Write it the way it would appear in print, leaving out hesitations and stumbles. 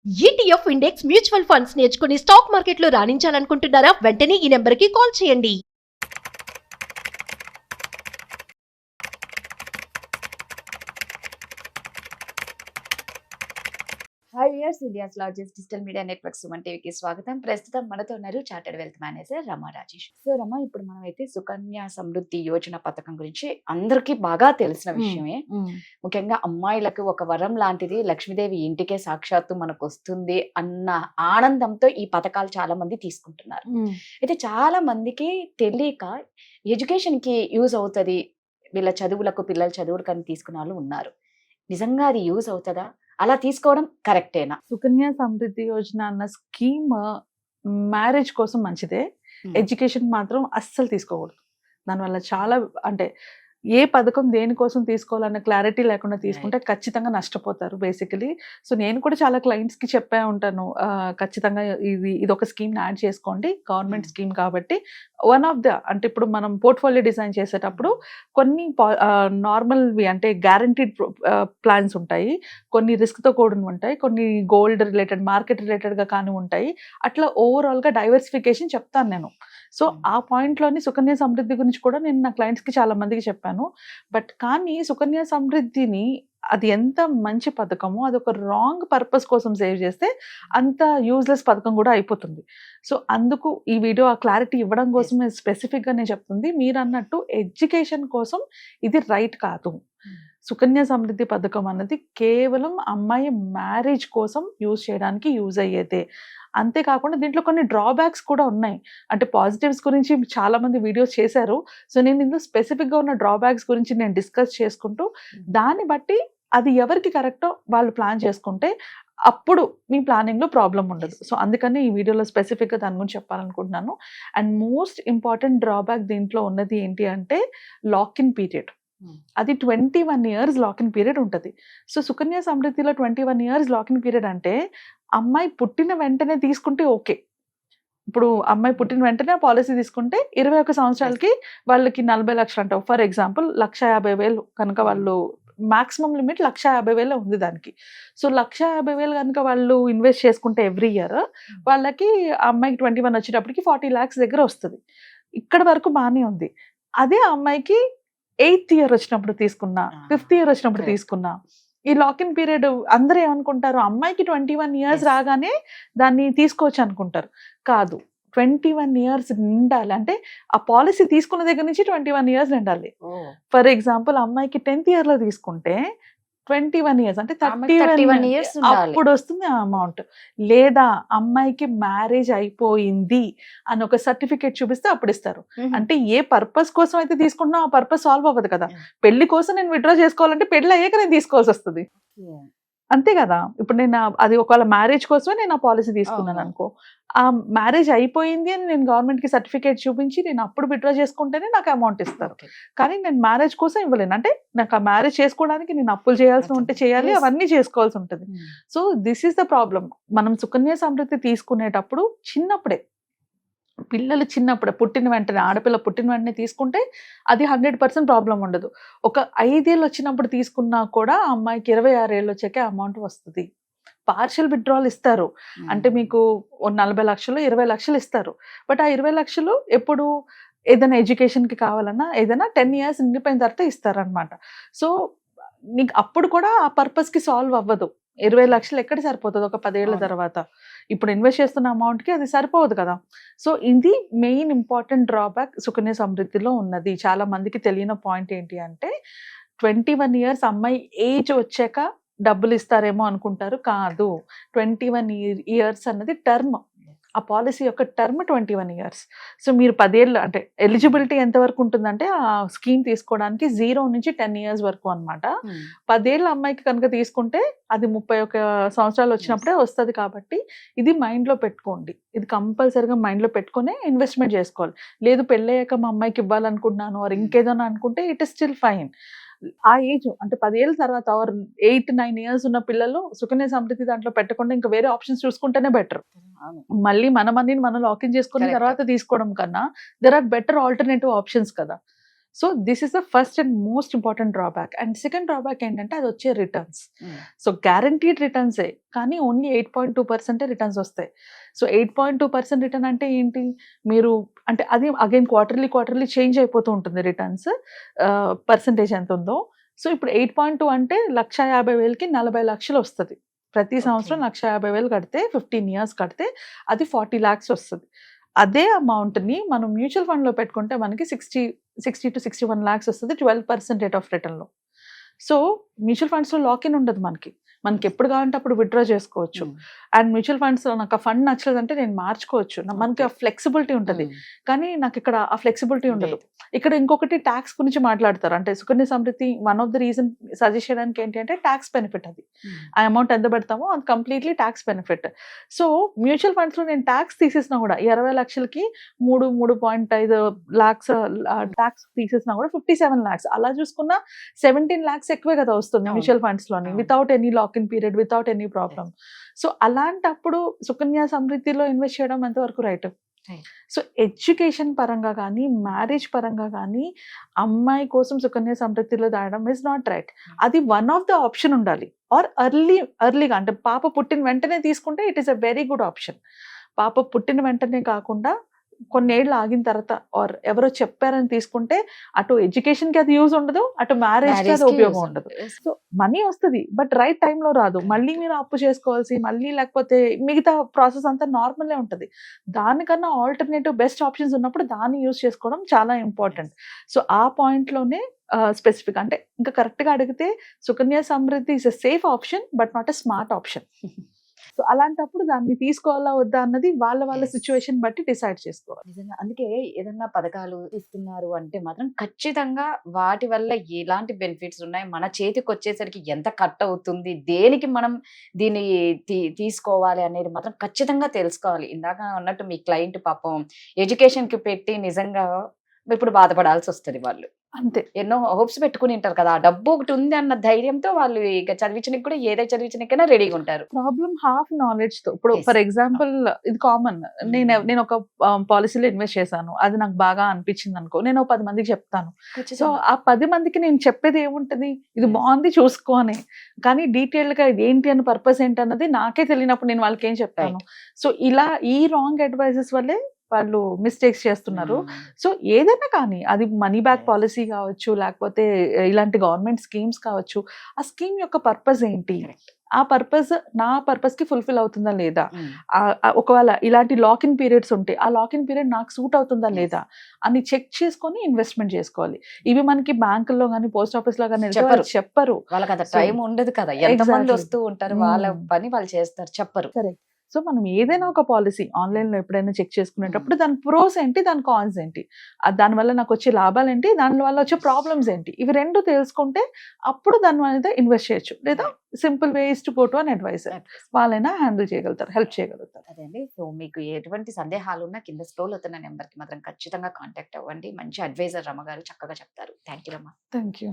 ETF index mutual funds నేర్చుకుని stock మార్కెట్లో రాణించాలనుకుంటున్నారా? వెంటనే ఈ నెంబర్కి కాల్ చేయండి. Hi viewers, India's largest digital media network Suman టీవీకి స్వాగతం. ప్రస్తుతం మనతో ఉన్నారు చార్టెడ్ వెల్త్ మేనేజర్ రమా రాజేష్. సో రమా, ఇప్పుడు మనం అయితే సుకన్య సమృద్ధి యోజన పథకం గురించి అందరికీ బాగా తెలిసిన విషయమే. ముఖ్యంగా అమ్మాయిలకు ఒక వరం లాంటిది, లక్ష్మీదేవి ఇంటికే సాక్షాత్తు మనకు వస్తుంది అన్న ఆనందంతో ఈ పథకాలు చాలా మంది తీసుకుంటున్నారు. అయితే చాలా మందికి తెలియక ఎడ్యుకేషన్ కి యూజ్ అవుతుంది, వీళ్ళ చదువులకు పిల్లల చదువులకు అని తీసుకున్న వాళ్ళు ఉన్నారు. నిజంగా అది యూజ్ అవుతుందా? అలా తీసుకోవడం కరెక్టేనా? సుకన్య సమృద్ధి యోజన అన్న స్కీమ్ మ్యారేజ్ కోసం మంచిదే. ఎడ్యుకేషన్ మాత్రం అస్సలు తీసుకోకూడదు. దానివల్ల చాలా అంటే ఏ పథకం దేనికోసం తీసుకోవాలన్న క్లారిటీ లేకుండా తీసుకుంటే ఖచ్చితంగా నష్టపోతారు బేసికలీ. సో నేను కూడా చాలా క్లయింట్స్ కి చెప్పే ఉంటాను, ఖచ్చితంగా ఇది ఒక స్కీమ్ యాడ్ చేసుకోండి, గవర్నమెంట్ స్కీమ్ కాబట్టి. వన్ ఆఫ్ ద అంటే ఇప్పుడు మనం పోర్ట్ఫోలియో డిజైన్ చేసేటప్పుడు కొన్ని నార్మల్వి అంటే గ్యారంటీడ్ ప్లాన్స్ ఉంటాయి, కొన్ని రిస్క్ తో కూడిన ఉంటాయి, కొన్ని గోల్డ్ రిలేటెడ్ మార్కెట్ రిలేటెడ్ గా కానీ ఉంటాయి. అట్లా ఓవరాల్ గా డైవర్సిఫికేషన్ చెప్తాను నేను. సో ఆ పాయింట్ లోని సుకన్య సమృద్ధి గురించి కూడా నేను నా క్లయింట్స్ కి చాలా మందికి చెప్పాను. బట్ కానీ సుకన్య సమృద్ధిని అది ఎంత మంచి పథకమో అది ఒక రాంగ్ పర్పస్ కోసం సేవ్ చేస్తే అంత యూజ్లెస్ పథకం కూడా అయిపోతుంది. సో అందుకు ఈ వీడియో ఆ క్లారిటీ ఇవ్వడం కోసం స్పెసిఫిక్ గా నేను చెప్తుంది. మీరు అన్నట్టు ఎడ్యుకేషన్ కోసం ఇది రైట్ కాదు. సుకన్య సమృద్ధి పథకం అన్నది కేవలం అమ్మాయి మ్యారేజ్ కోసం యూజ్ చేయడానికి యూజ్ అయ్యేదే. అంతేకాకుండా దీంట్లో కొన్ని డ్రాబ్యాక్స్ కూడా ఉన్నాయి. అంటే పాజిటివ్స్ గురించి చాలా మంది వీడియోస్ చేశారు. సో నేను ఇందులో స్పెసిఫిక్ గా ఉన్న డ్రాబ్యాక్స్ గురించి నేను డిస్కస్ చేసుకుంటూ దాన్ని బట్టి అది ఎవరికి కరెక్టో వాళ్ళు ప్లాన్ చేసుకుంటే అప్పుడు మీ ప్లానింగ్ లో ప్రాబ్లం ఉండదు. సో అందుకని ఈ వీడియోలో స్పెసిఫిక్ గా దాని గురించి చెప్పాలనుకుంటున్నాను. అండ్ మోస్ట్ ఇంపార్టెంట్ డ్రాబ్యాక్ దీంట్లో ఉన్నది ఏంటి అంటే లాక్ ఇన్ పీరియడ్. అది 21 years లాక్ ఇన్ పీరియడ్ ఉంటుంది. సో సుకన్య సమృద్ధిలో 21 years లాక్ ఇన్ పీరియడ్ అంటే అమ్మాయి పుట్టిన వెంటనే తీసుకుంటే ఓకే. ఇప్పుడు అమ్మాయి పుట్టిన వెంటనే పాలసీ తీసుకుంటే 21 సంవత్సరాలకి వాళ్ళకి 40 లక్షలు అంటావు. ఫర్ ఎగ్జాంపుల్ 1,50,000 కనుక వాళ్ళు మాక్సిమం లిమిట్ 1,50,000 ఉంది దానికి. సో 1,50,000 కనుక వాళ్ళు ఇన్వెస్ట్ చేసుకుంటే ఎవ్రీ ఇయర్ వాళ్ళకి అమ్మాయికి 21 వచ్చేటప్పటికి 40 lakhs దగ్గర వస్తుంది. ఇక్కడ వరకు బాగానే ఉంది. అదే అమ్మాయికి 8th year వచ్చినప్పుడు తీసుకున్నా, 5th year వచ్చినప్పుడు తీసుకున్నా, ఈ లాక్ ఇన్ పీరియడ్ అందరూ ఏమనుకుంటారు, అమ్మాయికి 21 years రాగానే దాన్ని తీసుకోవచ్చు అనుకుంటారు. కాదు, 21 years నిండాలి. అంటే ఆ పాలసీ తీసుకున్న దగ్గర నుంచి 21 years నిండాలి. ఫర్ ఎగ్జాంపుల్ అమ్మాయికి 10th year లో తీసుకుంటే 21 years అంటే 31 years అప్పుడు వస్తుంది ఆ అమౌంట్. లేదా అమ్మాయికి మ్యారేజ్ అయిపోయింది అని ఒక సర్టిఫికేట్ చూపిస్తే అప్పుడు ఇస్తారు. అంటే ఏ పర్పస్ కోసం అయితే తీసుకుంటున్నా ఆ పర్పస్ సాల్వ్ అవ్వదు కదా. పెళ్లి కోసం నేను విత్డ్రా చేసుకోవాలంటే పెళ్లి అయ్యాక నేను తీసుకోవాల్సి వస్తుంది, అంతే కదా. ఇప్పుడు నేను అది ఒకవేళ మ్యారేజ్ కోసమే నేను ఆ పాలసీ తీసుకున్నాను అనుకో, ఆ మ్యారేజ్ అయిపోయింది అని నేను గవర్నమెంట్ కి సర్టిఫికేట్ చూపించి నేను అప్పుడు విత్డ్రా చేసుకుంటేనే నాకు అమౌంట్ ఇస్తారు. కానీ నేను మ్యారేజ్ కోసం ఇవ్వలేను. అంటే నాకు ఆ మ్యారేజ్ చేసుకోవడానికి నేను అప్పులు చేయాల్సి ఉంటే చేయాలి, అవన్నీ చేసుకోవాల్సి ఉంటుంది. So this is the problem. మనం సుకన్య సమృద్ధి తీసుకునేటప్పుడు చిన్నప్పుడే, పిల్లలు చిన్నప్పుడే పుట్టిన వెంటనే, ఆడపిల్ల పుట్టిన వెంటనే తీసుకుంటే అది 100% ప్రాబ్లం ఉండదు. ఒక 5 ఏళ్ళు వచ్చినప్పుడు తీసుకున్నా కూడా అమ్మాయికి 26 ఏళ్ళు వచ్చాకే అమౌంట్ వస్తుంది. పార్షియల్ విత్డ్రాల్ ఇస్తారు. అంటే మీకు 40 లక్షలు 20 లక్షలు ఇస్తారు. బట్ ఆ 20 లక్షలు ఎప్పుడు ఏదైనా ఎడ్యుకేషన్ కి కావాలన్నా ఏదైనా 10 years నిండిపోయిన తర్వాత ఇస్తారనమాట. సో నీకు అప్పుడు కూడా ఆ పర్పస్ కి సాల్వ్ అవ్వదు. 20 లక్షలు ఎక్కడ సరిపోతుంది ఒక 10 ఏళ్ల తర్వాత? ఇప్పుడు ఇన్వెస్ట్ చేస్తున్న అమౌంట్ కి అది సరిపోదు కదా. సో ఇది మెయిన్ ఇంపార్టెంట్ డ్రాబ్యాక్ సుకన్య సమృద్ధిలో ఉన్నది. చాలా మందికి తెలియని పాయింట్ ఏంటి అంటే 21 years అమ్మాయి ఏజ్ వచ్చాక డబ్బులు ఇస్తారేమో అనుకుంటారు. కాదు, 21 years అన్నది టర్మ్. ఆ పాలసీ యొక్క టర్మ్ 21 years. సో మీరు 10 ఏళ్ళు అంటే ఎలిజిబిలిటీ ఎంత వరకు ఉంటుందంటే ఆ స్కీమ్ తీసుకోవడానికి 0 నుంచి 10 years వరకు అనమాట. 10 ఏళ్ళ అమ్మాయికి కనుక తీసుకుంటే అది 31 సంవత్సరాలు వచ్చినప్పుడే వస్తుంది. కాబట్టి ఇది మైండ్ లో పెట్టుకోండి. ఇది కంపల్సరీగా మైండ్ లో పెట్టుకునే ఇన్వెస్ట్మెంట్ చేసుకోవాలి. లేదు పెళ్ళయ్యాక మా అమ్మాయికి ఇవ్వాలనుకుంటున్నాను ఆర్ ఇంకేదైనా అనుకుంటే ఇట్ ఇస్ స్టిల్ ఫైన్. ఆ ఏజ్ అంటే 10 ఏళ్ళ తర్వాత 8-9 years ఉన్న పిల్లలు సుకన్య సమృద్ధి దాంట్లో పెట్టకుండా ఇంకా వేరే ఆప్షన్స్ చూసుకుంటేనే బెటర్. మళ్ళీ మన మనీని మనం లాకిన్ చేసుకున్న తర్వాత తీసుకోవడం కన్నా there are better alternative options కదా. So this is the first and most important drawback. And second drawback ఏంటంటే అది వచ్చే రిటర్న్స్. సో గ్యారంటీడ్ రిటర్న్సే, కానీ ఓన్లీ 8.2% రిటర్న్స్ వస్తాయి. సో 8.2% రిటర్న్ అంటే ఏంటి, మీరు అంటే అది అగైన్ క్వార్టర్లీ చేంజ్ అయిపోతూ ఉంటుంది రిటర్న్స్ పర్సంటేజ్ ఎంత ఉందో. సో ఇప్పుడు 8.2 అంటే 1,50,000కి 40 లక్షలు వస్తుంది. ప్రతి సంవత్సరం 1,50,000 కడితే 15 years కడితే అది 40 lakhs వస్తుంది. అదే అమౌంట్ని మనం మ్యూచువల్ ఫండ్లో పెట్టుకుంటే మనకి 60 to 61 lakhs వస్తుంది 12% రేట్ ఆఫ్ రిటర్న్లో. సో మ్యూచువల్ ఫండ్స్లో లాక్-ఇన్ ఉండదు, మనకి ఎప్పుడు కావాలంటే అప్పుడు విత్డ్రా చేసుకోవచ్చు. అండ్ మ్యూచువల్ ఫండ్స్లో నాకు ఆ ఫండ్ నచ్చలేదంటే నేను మార్చుకోవచ్చు, మనకి ఆ ఫ్లెక్సిబిలిటీ ఉంటుంది. కానీ నాకు ఇక్కడ ఆ ఫ్లెక్సిబిలిటీ ఉండదు. ఇక్కడ ఇంకొకటి ట్యాక్స్ గురించి మాట్లాడతారు. అంటే Sukanya Samriddhi one of the reason suggest చేయడానికి ఏంటి అంటే ట్యాక్స్ బెనిఫిట్. అది ఆ అమౌంట్ ఎంత పెడతామో అది completely tax benefit. So mutual ఫండ్స్లో నేను ట్యాక్స్ తీసేసినా కూడా 20 లక్షలకి 3.5 lakhs ట్యాక్స్ తీసేసినా కూడా 57 lakhs. అలా చూసుకున్నా 17 lakhs ఎక్కువే కదా వస్తుంది మ్యూచువల్ ఫండ్స్లోని, without any lock in period, without any problem. So అలాంటప్పుడు సుకన్య సమృద్ధిలో ఇన్వెస్ట్ చేయడం ఎంతవరకు రైట్? సో ఎడ్యుకేషన్ పరంగా కానీ, మ్యారేజ్ పరంగా కానీ అమ్మాయి కోసం సుకన్య సమృద్ధిలో దాయడం ఇస్ నాట్ రైట్. అది వన్ ఆఫ్ ద ఆప్షన్ ఉండాలి. ఆర్ ఎర్లీగా అంటే పాప పుట్టిన వెంటనే తీసుకుంటే it is a very good option. పాప పుట్టిన వెంటనే కాకుండా కొన్నేళ్ళు ఆగిన తర్వాత ఆర్ ఎవరో చెప్పారని తీసుకుంటే అటు ఎడ్యుకేషన్కి అది యూజ్ ఉండదు, అటు మ్యారేజ్కి అది ఉపయోగం ఉండదు. సో మనీ వస్తుంది బట్ రైట్ టైంలో రాదు. మళ్ళీ మీరు అప్పు చేసుకోవాల్సి, మళ్ళీ లేకపోతే మిగతా ప్రాసెస్ అంతా నార్మలే ఉంటుంది. దానికన్నా ఆల్టర్నేటివ్ బెస్ట్ ఆప్షన్స్ ఉన్నప్పుడు దాన్ని యూజ్ చేసుకోవడం చాలా ఇంపార్టెంట్. సో ఆ పాయింట్లోనే స్పెసిఫిక్ అంటే ఇంకా కరెక్ట్గా అడిగితే Sukanya Samriddhi is a safe option but not a smart option. So అలాంటప్పుడు దాన్ని తీసుకోవాలా వద్దా అన్నది వాళ్ళ సిచ్యువేషన్ బట్టి డిసైడ్ చేసుకోవాలి. నిజంగా అందుకే ఏదన్నా పథకాలు ఇస్తున్నారు అంటే మాత్రం ఖచ్చితంగా వాటి వల్ల ఎలాంటి బెనిఫిట్స్ ఉన్నాయి, మన చేతికి వచ్చేసరికి ఎంత కట్ అవుతుంది, దేనికి మనం దీన్ని తీసుకోవాలి అనేది మాత్రం ఖచ్చితంగా తెలుసుకోవాలి. ఇందాక అన్నట్టు మీ క్లయింట్ పాపం ఎడ్యుకేషన్ కి పెట్టి నిజంగా ఇప్పుడు బాధపడాల్సి వస్తుంది. వాళ్ళు అంతే ఎన్నో హోప్స్ పెట్టుకుని ఉంటారు కదా, ఆ డబ్బు ఒకటి ఉంది అన్న ధైర్యంతో వాళ్ళు ఇక చదివించడానికి కూడా ఏదైతే చదివించడానికైనా రెడీగా ఉంటారు. ప్రాబ్లం హాఫ్ నాలెడ్జ్ తో. ఇప్పుడు ఫర్ ఎగ్జాంపుల్ ఇది కామన్, నేను ఒక పాలసీలో ఇన్వెస్ట్ చేశాను, అది నాకు బాగా అనిపించింది అనుకో, నేను 10 మందికి చెప్తాను. సో ఆ 10 మందికి నేను చెప్పేది ఏముంటది, ఇది బాగుంది చూసుకో అని. కానీ డీటెయిల్డ్ గా ఇది ఏంటి అని పర్పస్ ఏంటి అన్నది నాకే తెలియనప్పుడు నేను వాళ్ళకి ఏం చెప్తాను. సో ఇలా ఈ రాంగ్ అడ్వైజెస్ వల్లే వాళ్ళు మిస్టేక్స్ చేస్తున్నారు. సో ఏదైనా కానీ అది మనీ బ్యాక్ పాలసీ కావచ్చు, లేకపోతే ఇలాంటి గవర్నమెంట్ స్కీమ్స్ కావచ్చు, ఆ స్కీమ్ యొక్క పర్పస్ ఏంటి, ఆ పర్పస్ నా పర్పస్ కి ఫుల్ఫిల్ అవుతుందా లేదా, ఒకవేళ ఇలాంటి లాక్-ఇన్ పీరియడ్స్ ఉంటే ఆ లాక్-ఇన్ పీరియడ్ నాకు సూట్ అవుతుందా లేదా అని చెక్ చేసుకొని ఇన్వెస్ట్మెంట్ చేసుకోవాలి. ఇవి మనకి బ్యాంకుల్లో కానీ పోస్ట్ ఆఫీస్ లో కానీ చెప్పరు. వాళ్ళకి అంత టైం ఉండదు కదా, ఎంతమంది వస్తూ ఉంటారు, వాళ్ళ పని వాళ్ళు చేస్తారు, చెప్పరు. సరే, సో మనం ఏదైనా ఒక పాలసీ ఆన్లైన్లో ఎప్పుడైనా చెక్ చేసుకునేటప్పుడు దాని ప్రోస్ ఏంటి, దాని కాన్స్ ఏంటి, దానివల్ల నాకు వచ్చే లాభాలు ఏంటి, దాని వల్ల వచ్చే ప్రాబ్లమ్స్ ఏంటి, ఇవి రెండు తెలుసుకుంటే అప్పుడు దాని మీద ఇన్వెస్ట్ చేయొచ్చు. లేదా simple ways to go to an adviser, వాళ్ళైనా హ్యాండిల్ చేయగలుగుతారు, హెల్ప్ చేయగలుగుతారు. అదే అండి. సో మీకు ఎటువంటి సందేహాలు ఉన్నా కింద స్క్రోల్ అవుతున్న నెంబర్కి మాత్రం ఖచ్చితంగా కాంటాక్ట్ అవ్వండి. మంచి అడ్వైజర్ రమ గారు చక్కగా చెప్తారు. Thank you Rama. Thank you.